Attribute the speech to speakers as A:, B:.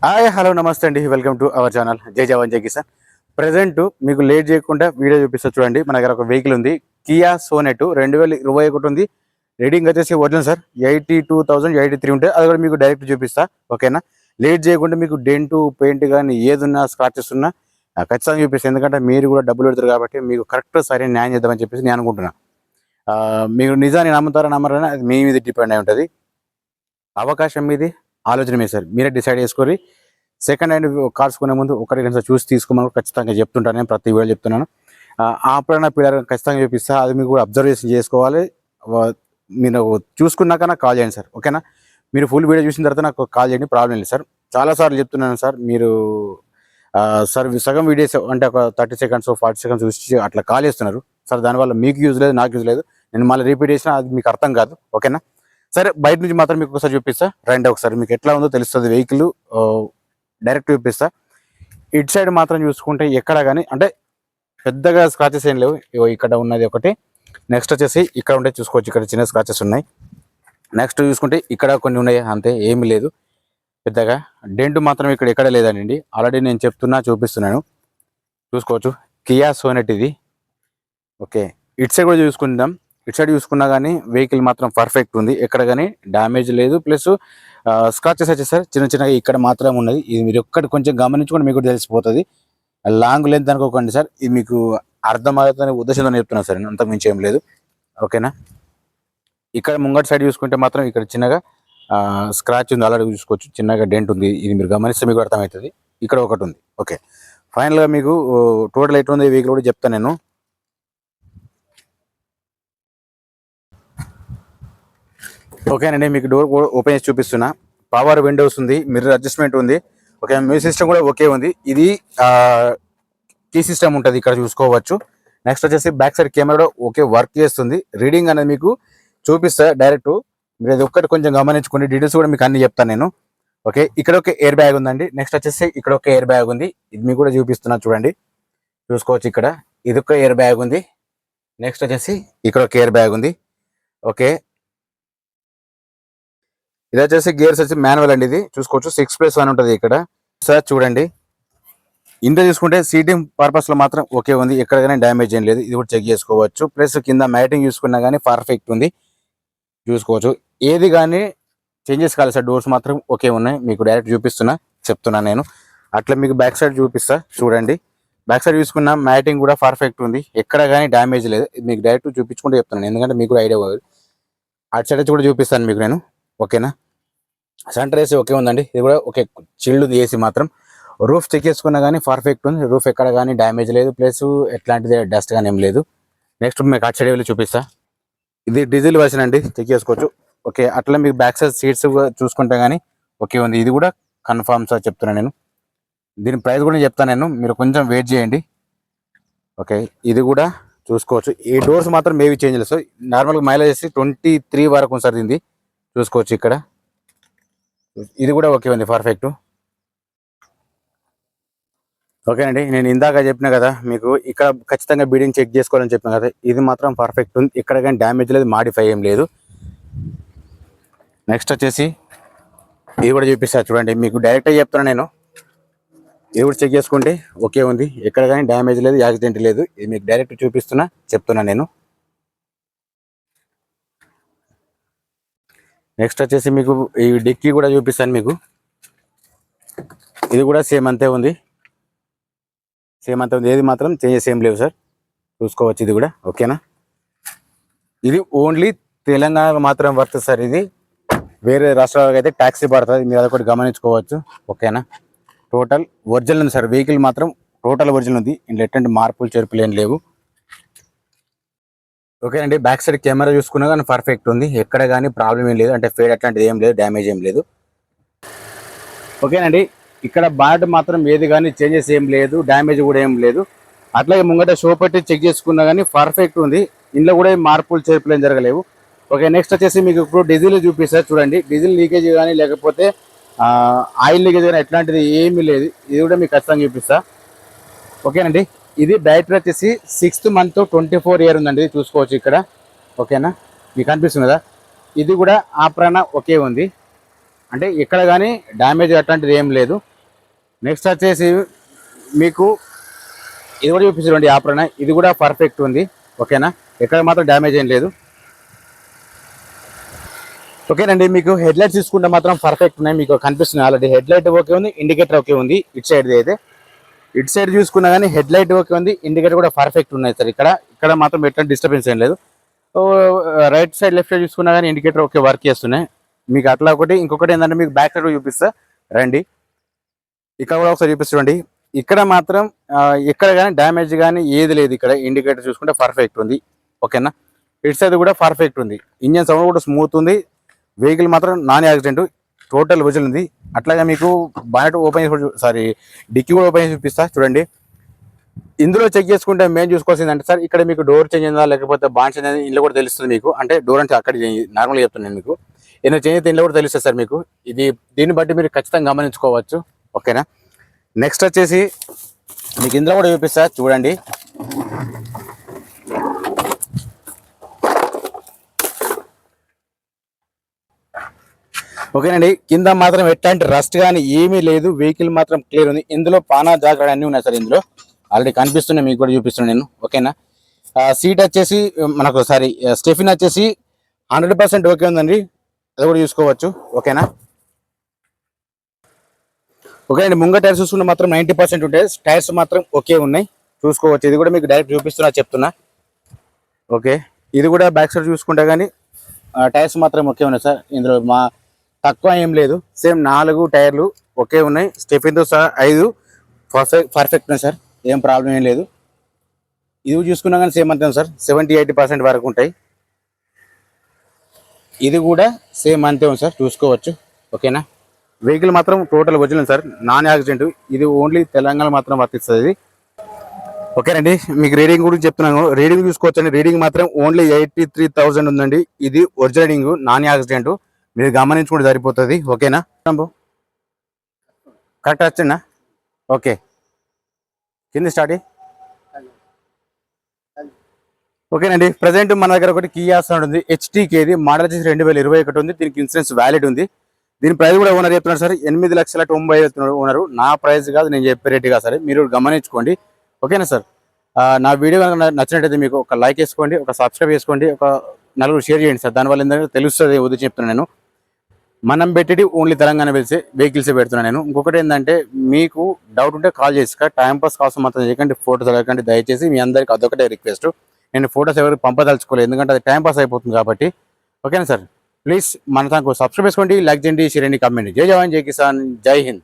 A: Hi hello నమస్తే అండి, welcome to our channel జై జవాన్ జై కిసాన్. ప్రజెంట్ మీకు లేట్ చేయకుండా వీడియో చూపిస్తా చూడండి. మన దగ్గర ఒక వెహికల్ ఉంది, కియా సోనెట్ 2021 ఉంది. రీడింగ్ వచ్చేసి ఒరిజినల్ సార్ 82,083 ఉంటాయి. అది కూడా మీకు డైరెక్ట్ చూపిస్తా, ఓకేనా? లేట్ చేయకుండా మీకు డెంటు పెయింట్ కానీ ఏదున్నా స్క్రాచెస్ ఉన్నా ఖచ్చితంగా చూపిస్తాను. ఎందుకంటే మీరు కూడా డబ్బులు పెడతారు కాబట్టి మీకు కరెక్ట్ సరైన న్యాయం చేద్దామని చెప్పేసి నేను అనుకుంటున్నా. మీరు నిజాన్ని నమ్ముతారా నమ్మరని అది మీ మీద డిపెండ్ అయి ఉంటుంది. అవకాశం మీది, ఆలోచన మీద సార్, మీరే డిసైడ్ చేసుకొని సెకండ్ హ్యాండ్ కార్స్ కొనే ముందు ఒకటి రెండు చూసి తీసుకోమని ఖచ్చితంగా చెప్తుంటాను. నేను ప్రతి వీడియో చెప్తున్నాను. ఆపరణ పిల్లలు ఖచ్చితంగా చూపిస్తా, అది మీకు కూడా అబ్జర్వేషన్ చేసుకోవాలి. మీరు చూసుకున్నాక నాకు కాల్ చేయండి సార్, ఓకేనా? మీరు ఫుల్ వీడియో చూసిన తర్వాత నాకు కాల్ చేయండి, ప్రాబ్లం లేదు సార్. చాలాసార్లు చెప్తున్నాను సార్, మీరు సార్ సగం వీడియోస్ అంటే ఒక 30 సెకండ్స్ 40 సెకండ్స్ చూసి అట్లా కాల్ చేస్తున్నారు సార్. దానివల్ల మీకు యూజ్ లేదు, నాకు యూజ్ లేదు. నేను మళ్ళీ రిపీట్ చేసినా అది మీకు అర్థం కాదు, ఓకేనా? సరే, బయట నుంచి మాత్రం మీకు ఒకసారి చూపిస్తా రండి. ఒకసారి మీకు ఎట్లా ఉందో తెలుస్తుంది వెహికల్, డైరెక్ట్ చూపిస్తా. ఇటు సైడ్ మాత్రం చూసుకుంటే ఎక్కడ కానీ అంటే పెద్దగా స్క్రాచెస్ ఏం లేవు. ఇక్కడ ఉన్నది ఒకటి, నెక్స్ట్ వచ్చేసి ఇక్కడ ఉంటే చూసుకోవచ్చు, ఇక్కడ చిన్న స్క్రాచెస్ ఉన్నాయి. నెక్స్ట్ చూసుకుంటే ఇక్కడ కొన్ని ఉన్నాయి, అంతే, ఏమి లేదు పెద్దగా. డెంట్ మాత్రం ఇక్కడ ఎక్కడ లేదండి, ఆల్రెడీ నేను చెప్తున్నా, చూపిస్తున్నాను, చూసుకోవచ్చు. కియా సోనెట్ ఇది, ఓకే. ఇటు సైడ్ కూడా చూసుకుందాం. ఇటు సైడ్ చూసుకున్నా కానీ వెహికల్ మాత్రం పర్ఫెక్ట్ ఉంది, ఎక్కడ కానీ డ్యామేజ్ లేదు. ప్లస్ స్క్రాచెస్ వచ్చేసరి చిన్న చిన్నగా ఇక్కడ మాత్రం ఉన్నది. ఇది మీరు ఒక్కటి కొంచెం గమనించుకొని మీకు తెలిసిపోతుంది. లాంగ్ లెంత్ అనుకోకండి సార్, ఇది మీకు అర్థమవుతుందనే ఉద్దేశంతో చెప్తున్నాను సార్, అంతకు మించి ఏం లేదు, ఓకేనా? ఇక్కడ ముంగటి సైడ్ చూసుకుంటే మాత్రం ఇక్కడ చిన్నగా స్క్రాచ్ ఉంది, ఆల్రెడీ చూసుకోవచ్చు. చిన్నగా డెంట్ ఉంది, ఇది మీరు గమనిస్తే మీకు అర్థమవుతుంది. ఇక్కడ ఒకటి ఉంది, ఓకే. ఫైనల్గా మీకు టోటల్ ఎటు ఉంది వెహికల్ కూడా చెప్తాను నేను. ఓకేనండి, మీకు డోర్ ఓపెన్ చేసి చూపిస్తున్నా. పవర్ విండోస్ ఉంది, మిర్రర్ అడ్జస్ట్మెంట్ ఉంది, ఓకే. మ్యూజిక్ సిస్టమ్ కూడా ఓకే ఉంది. ఇది కీ సిస్టమ్ ఉంటుంది, ఇక్కడ చూసుకోవచ్చు. నెక్స్ట్ వచ్చేసి బ్యాక్ సైడ్ కెమెరా కూడా ఓకే వర్క్ చేస్తుంది. రీడింగ్ అనేది మీకు చూపిస్తా డైరెక్ట్, మీరు అది ఒక్కటి కొంచెం గమనించుకోండి. డీటెయిల్స్ కూడా మీకు అన్ని చెప్తాను నేను, ఓకే. ఇక్కడ ఒక ఎయిర్ బ్యాగ్ ఉందండి. నెక్స్ట్ వచ్చేసి ఇక్కడ ఒక ఎయిర్ బ్యాగ్ ఉంది, ఇది మీకు కూడా చూపిస్తున్నా చూడండి, చూసుకోవచ్చు. ఇక్కడ ఇది ఒక ఎయిర్ బ్యాగ్ ఉంది. నెక్స్ట్ వచ్చేసి ఇక్కడ ఒక ఎయిర్ బ్యాగ్ ఉంది, ఓకే. ఇది వచ్చేసి గేర్స్ వచ్చి మాన్యువల్ అండి, ఇది చూసుకోవచ్చు. 6+1 ఉంటుంది ఇక్కడ సార్, చూడండి. ఇంట్లో చూసుకుంటే సీటింగ్ పర్పస్ లో మాత్రం ఓకే ఉంది, ఎక్కడైనా డ్యామేజ్ ఏం లేదు, ఇది కూడా చెక్ చేసుకోవచ్చు. ప్లస్ కింద మ్యాటింగ్ చూసుకున్నా కానీ పర్ఫెక్ట్ ఉంది, చూసుకోవచ్చు. ఏది కానీ చేంజెస్ కాలేదు సార్, డోర్స్ మాత్రం ఓకే ఉన్నాయి. మీకు డైరెక్ట్ చూపిస్తున్నా, చెప్తున్నా నేను. అట్లా మీకు బ్యాక్ సైడ్ చూపిస్తా చూడండి. బ్యాక్ సైడ్ చూసుకున్న మ్యాటింగ్ కూడా పర్ఫెక్ట్ ఉంది, ఎక్కడ కానీ డ్యామేజ్ లేదు. మీకు డైరెక్ట్ చూపించుకుంటూ చెప్తున్నాను, ఎందుకంటే మీకు కూడా ఐడియా కాదు. అటు సైడ్ కూడా చూపిస్తాను మీకు నేను, ఓకేనా? సెంటర్ ఏసీ ఓకే ఉందండి, ఇది కూడా ఓకే, చిల్డ్ ఉంది ఏసీ మాత్రం. రూఫ్ చెక్ చేసుకున్నా కానీ పర్ఫెక్ట్ ఉంది, రూఫ్ ఎక్కడ కానీ డ్యామేజ్ లేదు. ప్లస్ ఎట్లాంటిది డస్ట్ కానీ ఏం లేదు. నెక్స్ట్ మీకు అటు సైడ్ వెళ్ళి చూపిస్తా. ఇది డీజిల్ వర్షన్ అండి, చెక్ చేసుకోవచ్చు, ఓకే. అట్లా మీకు బ్యాక్ సైడ్ సీట్స్ చూసుకుంటే కానీ ఓకే ఉంది, ఇది కూడా కన్ఫర్మ్ సార్ చెప్తున్నాను నేను. దీని ప్రైస్ కూడా చెప్తాను నేను, మీరు కొంచెం వెయిట్ చేయండి, ఓకే. ఇది కూడా చూసుకోవచ్చు. ఈ డోర్స్ మాత్రం మేబీ చేంజ్ లేదు సార్, నార్మల్గా మైలేజ్ చేసి 23 వరకు ఉంది సార్, దీన్ని చూసుకోవచ్చు. ఇక్కడ ఇది కూడా ఓకే ఉంది, పర్ఫెక్ట్, ఓకేనండి. నేను ఇందాక చెప్పిన కదా మీకు, ఇక్కడ ఖచ్చితంగా బీడింగ్ చెక్ చేసుకోవాలని చెప్పిన కదా, ఇది మాత్రం పర్ఫెక్ట్ ఉంది, ఇక్కడ కానీ డ్యామేజ్ లేదు, మాడిఫై ఏం లేదు. నెక్స్ట్ వచ్చేసి ఇది కూడా చూపిస్తా చూడండి, మీకు డైరెక్ట్గా చెప్తున్నాను నేను. ఇది కూడా చెక్ చేసుకుంటే ఓకే ఉంది, ఎక్కడ కానీ డ్యామేజ్ లేదు, యాక్సిడెంట్ లేదు. ఇది మీకు డైరెక్ట్ చూపిస్తున్నా, చెప్తున్నా నేను. నెక్స్ట్ వచ్చేసి మీకు ఈ డిక్కీ కూడా చూపిస్తాను మీకు. ఇది కూడా సేమ్ అంతే ఉంది, సేమ్ అంతే ఉంది, ఏది మాత్రం చేంజెస్ ఏం లేవు సార్, చూసుకోవచ్చు. ఇది కూడా ఓకేనా? ఇది ఓన్లీ తెలంగాణకు మాత్రం వర్త్ సార్, ఇది వేరే రాష్ట్రాలకు అయితే ట్యాక్సీ పడుతుంది, మీరు అదొకటి గమనించుకోవచ్చు, ఓకేనా? టోటల్ ఒరిజినల్ ఉంది సార్, వెహికల్ మాత్రం టోటల్ ఒరిజినల్ ఉంది, ఇంట్లో ఎటువంటి మార్పులు చేర్పులు ఏం లేవు, ఓకేనండి. బ్యాక్ సైడ్ కెమెరా చూసుకున్నా కానీ పర్ఫెక్ట్ ఉంది, ఎక్కడ కానీ ప్రాబ్లం ఏం లేదు, అంటే ఫేడ్ అట్లాంటిది ఏం లేదు, డ్యామేజ్ ఏం లేదు, ఓకేనండి. ఇక్కడ బార్డ్ మాత్రం ఏది కానీ చేంజెస్ ఏం లేదు, డ్యామేజ్ కూడా ఏం లేదు. అట్లాగే ముంగట షో పెట్టి చెక్ చేసుకున్నా కానీ పర్ఫెక్ట్ ఉంది, ఇంట్లో కూడా మార్పులు చేర్పులు ఏం జరగలేవు, ఓకే. నెక్స్ట్ వచ్చేసి మీకు ఇప్పుడు డీజిల్ చూపిస్తారు చూడండి. డీజిల్ లీకేజ్ కానీ లేకపోతే ఆయిల్ లీకేజ్ కానీ ఎట్లాంటిది ఏమీ లేదు, ఇది కూడా మీకు ఖచ్చితంగా చూపిస్తా, ఓకేనండి. ఇది బ్యాటరీ వచ్చేసి 6th month 24 year ఉందండి, చూసుకోవచ్చు ఇక్కడ, ఓకేనా? మీకు అనిపిస్తుంది కదా. ఇది కూడా ఆప్రాణ ఒకే ఉంది, అంటే ఇక్కడ కానీ డ్యామేజ్ అట్లాంటిది ఏం లేదు. నెక్స్ట్ వచ్చేసి మీకు ఇది కూడా చూపించండి ఆపరణ, ఇది కూడా పర్ఫెక్ట్ ఉంది. ఓకేనా, ఎక్కడ మాత్రం డ్యామేజ్ ఏం లేదు. ఓకేనండి, మీకు హెడ్ లైట్స్ చూసుకుంటే మాత్రం పర్ఫెక్ట్ ఉన్నాయి, మీకు కనిపిస్తుంది ఆల్రెడీ. హెడ్ లైట్ ఓకే ఉంది, ఇండికేటర్ ఓకే ఉంది. ఇటు సైడ్ అయితే ఇటు సైడ్ చూసుకున్నా కానీ హెడ్ లైట్ ఓకే ఉంది, ఇండికేటర్ కూడా పర్ఫెక్ట్ ఉన్నాయి సార్. ఇక్కడ మాత్రం ఎట్లాంటి డిస్టర్బెన్స్ ఏం లేదు. రైట్ సైడ్ లెఫ్ట్ సైడ్ చూసుకున్నా కానీ ఇండికేటర్ ఓకే వర్క్ చేస్తున్నాయి మీకు. అట్లా ఒకటి ఇంకొకటి ఏంటంటే మీకు బ్యాక్ సైడ్ చూపిస్తా రండి. ఇక్కడ కూడా ఒకసారి చూపిస్తుండండి. ఇక్కడ మాత్రం ఎక్కడ కానీ డ్యామేజ్ కానీ ఏది లేదు. ఇక్కడ ఇండికేటర్ చూసుకుంటే పర్ఫెక్ట్ ఉంది. ఓకేనా, ఇటు సైడ్ కూడా పర్ఫెక్ట్ ఉంది. ఇంజన్ సౌండ్ కూడా స్మూత్ ఉంది. వెహికల్ మాత్రం నాన్ యాక్సిడెంట్, టోటల్ విజిల్ ఉంది. అట్లాగే మీకు బానెట్ ఓపెన్ చేసి, సారీ డిక్కీ కూడా ఓపెన్ చేసి చూపిస్తా చూడండి. ఇందులో చెక్ చేసుకుంటే మేము చూసుకోవాల్సింది అంటే సార్, ఇక్కడ మీకు డోర్ చేంజ్ అయిందా లేకపోతే బాండ్ చేంజ్ అయిందా ఇంట్లో కూడా తెలుస్తుంది మీకు. అంటే డోర్ అంటే అక్కడ నార్మల్గా చెప్తున్నాను మీకు, ఏదైనా చేంజ్ అయితే ఇంట్లో కూడా తెలుస్తుంది సార్ మీకు. దీన్ని బట్టి మీరు ఖచ్చితంగా గమనించుకోవచ్చు. ఓకేనా, నెక్స్ట్ వచ్చేసి మీకు ఇందులో కూడా చూపిస్తా చూడండి. ఓకేనండి, కింద మాత్రం ఎట్లాంటి రస్ట్ కానీ ఏమీ లేదు. వెహికల్ మాత్రం క్లియర్ ఉంది. ఇందులో పానా జాగ్రత్త అన్నీ ఉన్నాయి సార్. ఇందులో ఆల్రెడీ కనిపిస్తున్నాయి, మీకు కూడా చూపిస్తున్నాను నేను. ఓకేనా, సీట్ వచ్చేసి మనకు సారీ స్టెఫిన్ వచ్చేసి 100% ఓకే ఉందండి, అది కూడా చూసుకోవచ్చు. ఓకేనా, ఓకేనండి, ముంగ టైర్స్ చూసుకుంటే మాత్రం 90% ఉంటాయి. టైర్స్ మాత్రం ఓకే ఉన్నాయి, చూసుకోవచ్చు. ఇది కూడా మీకు డైరెక్ట్ చూపిస్తున్నా చెప్తున్నా. ఓకే, ఇది కూడా బ్యాక్ సైడ్ చూసుకుంటే కానీ టైర్స్ మాత్రం ఓకే ఉన్నాయి సార్. ఇందులో తక్కువ ఏం లేదు. సేమ్ 4 టైర్లు ఓకే ఉన్నాయి. స్టెఫిన్తో సహా 5 పర్ఫెక్ట్ ఉన్నాయి సార్, ఏం ప్రాబ్లం ఏం లేదు. ఇది చూసుకున్నా కానీ సేమ్ అంతే సార్, 70-80% వరకు ఉంటాయి. ఇది కూడా సేమ్ అంతే ఉంది సార్, చూసుకోవచ్చు. ఓకేనా, వెహికల్ మాత్రం total original sir, non accident. ఇది ఓన్లీ తెలంగాణ మాత్రం వర్తిస్తుంది ఇది. ఓకేనండి, మీకు రీడింగ్ గురించి చెప్తున్నాను. రీడింగ్ చూసుకోవచ్చండి. రీడింగ్ మాత్రం ఓన్లీ 83,000 ఉందండి. ఇది ఒరిజినల్ నాన్ యాక్సిడెంట్, మీరు గమనించుకుంటే సరిపోతుంది. ఓకేనా, కరెక్ట్ వచ్చిందా? ఓకే, కింద స్టార్ట్. ఓకేనండి, ప్రజెంట్ మన దగ్గర ఒకటి కియా సోనెట్ ఉంది. HTKది మోడల్ వచ్చేసి 2021 ఉంది. దీనికి ఇన్సూరెన్స్ వ్యాలిడ్ ఉంది. దీని ప్రైస్ కూడా ఓనర్ చెప్తున్నారు సార్, 8,90,90 చెప్తున్నారు ఓనరు. నా ప్రైస్ కాదు, నేను చెప్పే రేట్ కాదు సార్, మీరు గమనించుకోండి. ఓకేనా సార్, నా వీడియో నచ్చినట్టయితే మీకు ఒక లైక్ వేసుకోండి, ఒక సబ్స్క్రైబ్ చేసుకోండి, ఒక 4 షేర్ చేయండి సార్. దానివల్ల ఏంటంటే తెలుస్తుంది ఉద్దేశం చెప్తున్నాను నేను. మనం పెట్టేది ఓన్లీ తెలంగాణ వెహికల్సే పెడుతున్నాను నేను. ఇంకొకటి ఏంటంటే మీకు డౌట్ ఉంటే కాల్ చేసి టైంపాస్ కోసం మాత్రం చేయకండి, ఫోటోస్ అడగండి దయచేసి. మీ అందరికి అదొకటే రిక్వెస్ట్. నేను ఫోటోస్ ఎవరికి పంపదలుచుకోలేదు, ఎందుకంటే అది టైంపాస్ అయిపోతుంది కాబట్టి. ఓకేనా సార్, ప్లీజ్ మన తనకు సబ్స్క్రైబ్ చేసుకోండి, లైక్ చేయండి, షేర్ చేయండి, కామెంట్. జై జవాన్, జై కిసాన్, జై హింద్.